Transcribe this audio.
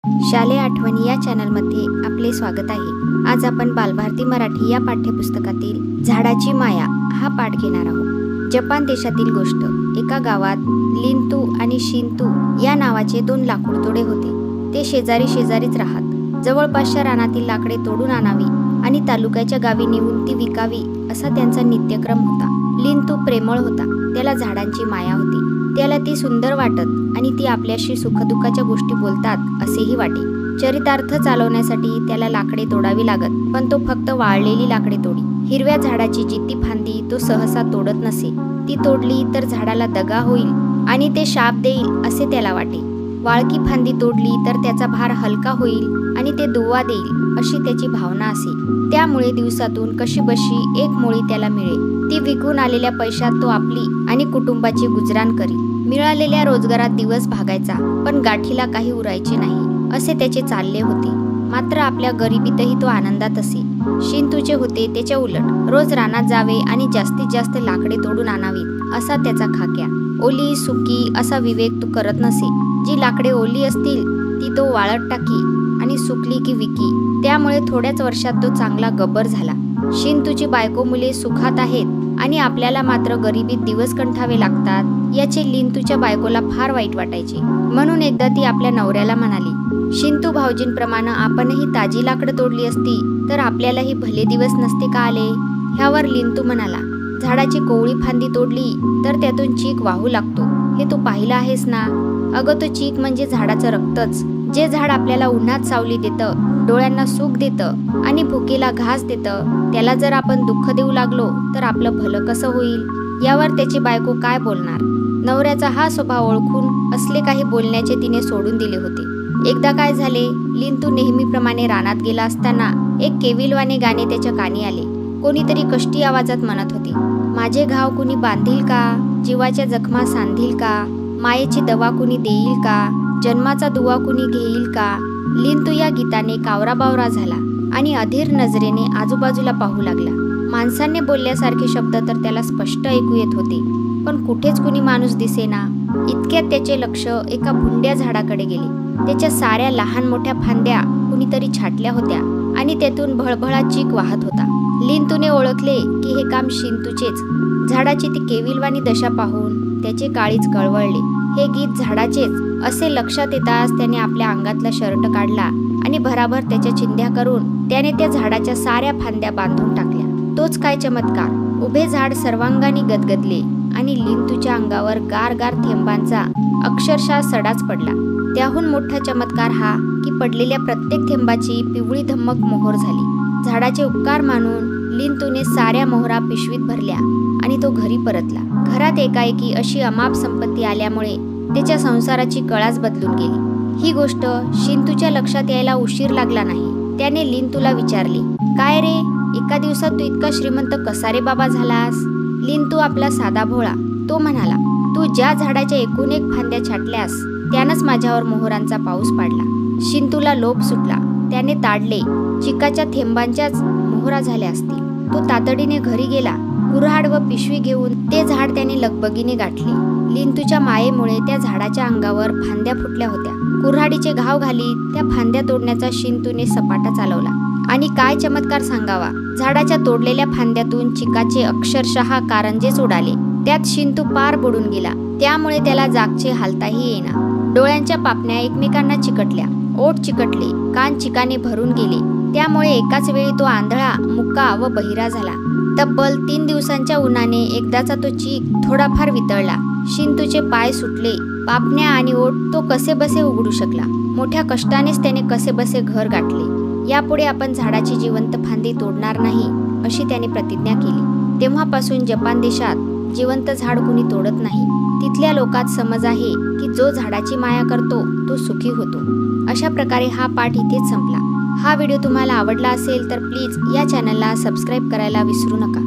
शालेय आठवणी या चॅनलमध्ये आपले स्वागत आहे। आज आपण बालभारती मराठी या पाठ्यपुस्तकातील झाडाची माया हा पाठ घेणार आहोत। जपान देशातील गोष्ट। एका गावात लिंतू आणि शिंतू या नावाचे दोन लाकूडतोडे होते। ते शेजारी शेजारीच राहत। जवळपासच्या रानातील लाकडे तोडून आणावी आणि तालुक्याच्या गावी नेऊन ती विकावी असा त्यांचा नित्यक्रम होता। लिंतू प्रेमळ होता, त्याला झाडांची माया होती। त्याला ती सुंदर वाटत आणि ती आपल्याशी सुखदुःखाच्या गोष्टी बोलतात असेही वाटे। चरितार्थ चालवण्यासाठी त्याला लाकडे तोडावी लागत, पण तो फक्त वाळलेली लाकडे तोडी। हिरव्या झाडाची जिती फांदी तो सहसा तोडत नसे। ती तोडली तर झाडाला दगा होईल आणि ते शाप देईल असे त्याला वाटे। वाळकी फांदी तोडली तर त्याचा भार हलका होईल आणि ते दुवा देईल अशी त्याची भावना असे। त्यामुळे दिवसातून कशीबशी एक मुळी त्याला मिळे। ती विकून आलेल्या पैशात तो आपली आणि कुटुंबाची गुजराण करी। मिळालेल्या रोजगारात दिवस भागायचा, पण गाठीला काही उरायचे नाही असे त्याचे चालले होते। मात्र आपल्या गरिबीतही तो आनंदात असे। शिंतूचे होते त्याच्या उलट। रोज रानात जावे आणि जास्तीत जास्त लाकडे तोडून आणावीत असा त्याचा खाक्या। ओली सुकी असा विवेक तो करत नसे। जी लाकडे ओली असतील ती तो वाळत टाकी आणि सुकली की विकी। त्यामुळे थोड्याच वर्षात तो चांगला गब्बर झाला। शिंतूची बायको मुले सुखात आहेत आणि आपल्याला मात्र गरिबीत दिवस कंठावे लागतात याचे लिंतूच्या बायकोला फार वाईट वाटायचे। म्हणून एकदा ती आपल्या नवऱ्याला म्हणाली, शिंतू भाऊजींप्रमाणे आपणही ताजी लाकडं तोडली असती तर आपल्यालाही भले दिवस नसते का आले। ह्यावर लिंतू म्हणाला, झाडाची कोवळी फांदी तोडली तर त्यातून चीक वाहू लागतो, हे तू पाहिलं आहेस ना। अगं तो चीक म्हणजे झाडाचं रक्तच। जे झाड आपल्याला उन्हात सावली देतं, डोळ्यांना सुख देतं आणि भुकेला घास देतं, त्याला जर आपण दुःख देऊ लागलो तर आपलं भलं कसं होईल। यावर त्याची बायको काय बोलणार। नवऱ्याचा हा स्वभाव ओळखून असले काही बोलण्याचे तिने सोडून दिले होते। एकदा काय झाले, लिंतू नेहमीप्रमाणे रानात गेला असताना एक केविलवाणे गाणे त्याच्या कानी आले। कोणीतरी कष्टी आवाजात म्हणत होते, माझे घाव कुणी बांधील का, जीवाच्या जखमा सांधील का, मायेची दवा कुणी देईल का, जन्माचा दुवा कुणी घेईल का। लिंतू या गीताने कावराबावरा झाला आणि अधीर नजरेने आजूबाजूला पाहू लागला। माणसांनी बोलल्यासारखे शब्द तर त्याला स्पष्ट ऐकू येत होते, पण कुठेच कुणी माणूस दिसेना। इतक्यात त्याचे लक्ष एका भुंड्या झाडाकडे गेले। त्याच्या साऱ्या लहान मोठ्या फांद्या कुणीतरी छाटल्या होत्या आणि त्यातून भळभळा चीक वाहत होता। लिंतूने ओळखले की हे काम शिंतूचेच। झाडाची ती केविलवाणी दशा पाहून त्याचे काळीज कळवळले। हे गीत झाडाचेच असे लक्षात येताच त्याने आपल्या अंगातला शर्ट काढला आणि भराभर त्याच्या चिंध्या करून त्याने त्या झाडाच्या साऱ्या फांद्या बांधून टाकल्या। तोच काय चमत्कार, उभे झाड सर्वांगाने गदगदले आणि लिंतूच्या अंगावर गार गार थेंबांचा अक्षरशः सडाच पडला। त्याहून मोठा चमत्कार हा की पडलेल्या प्रत्येक थेंबाची पिवळी धम्मक मोहोर झाली। झाडाचे उपकार मानून लिंतूने साऱ्या मोहरा पिशवीत भरल्या आणि तो घरी परतला। घरात एकाएकी अशी अमाप संपत्ती आल्यामुळे त्याच्या संसाराची कळाच बदलून गेली। ही गोष्ट शिंतूच्या लक्षात यायला उशीर लागला नाही। त्याने लिंतूला विचारले, काय रे, एका दिवसात तू इतका श्रीमंत कसा रे बाबा झालास। लिंतू आपला साधा भोळा। तो म्हणाला, तू ज्या झाडाच्या एकूण एक फांद्या छाटल्यास त्यानंच माझ्यावर मोहरांचा पाऊस पाडला। शिंतूला लोभ सुटला। त्याने ताडले, चिकाच्या थेंबांच्याच मोहरा झाल्या असतील। तो तातडीने घरी गेला। कुऱ्हाड व पिशवी घेऊन ते झाड त्याने लगबगीने गाठले। लिंतूच्या मायेमुळे त्या झाडाच्या अंगावर फांद्या फुटल्या होत्या। कुऱ्हाडीचे घाव घालीत त्या फांद्या तोडण्याचा शिंतूने सपाटा चालवला आणि काय चमत्कार सांगावा, झाडाच्या तोडलेल्या फांद्यातून चिकाचे अक्षरशः कारंजेच उडाले। त्यात शिंतू पार बुडून गेला। त्यामुळे त्याला जागचे हालताही येईना। डोळ्यांच्या पापण्या एकमेकांना चिकटल्या, ओठ चिकटले, कान चिकाने भरून गेले। त्यामुळे एकाच वेळी तो आंधळा, मुका व बहिरा झाला। तब्बल 3 दिवसांच्या उन्हाने एकदाचा तो चीक थोडाफार वितळला। शिंतूचे पाय सुटले, पापण्या आणि ओठ तो कसेबसे उघडू शकला। मोठ्या कष्टानेच त्याने कसेबसे घर गाठले। यापुढे आपण झाडाची जिवंत फांदी तोडणार नाही अशी त्याने प्रतिज्ञा केली। तेव्हापासून जपान देशात जिवंत झाड कुणी तोडत नाही। तिथल्या लोकात समज आहे की जो झाडाची माया करतो तो सुखी होतो। अशा प्रकारे हा पाठ इथेच संपला। हा व्हिडिओ तुम्हाला आवडला असेल तर प्लीज या चॅनलला सबस्क्राईब करायला विसरू नका।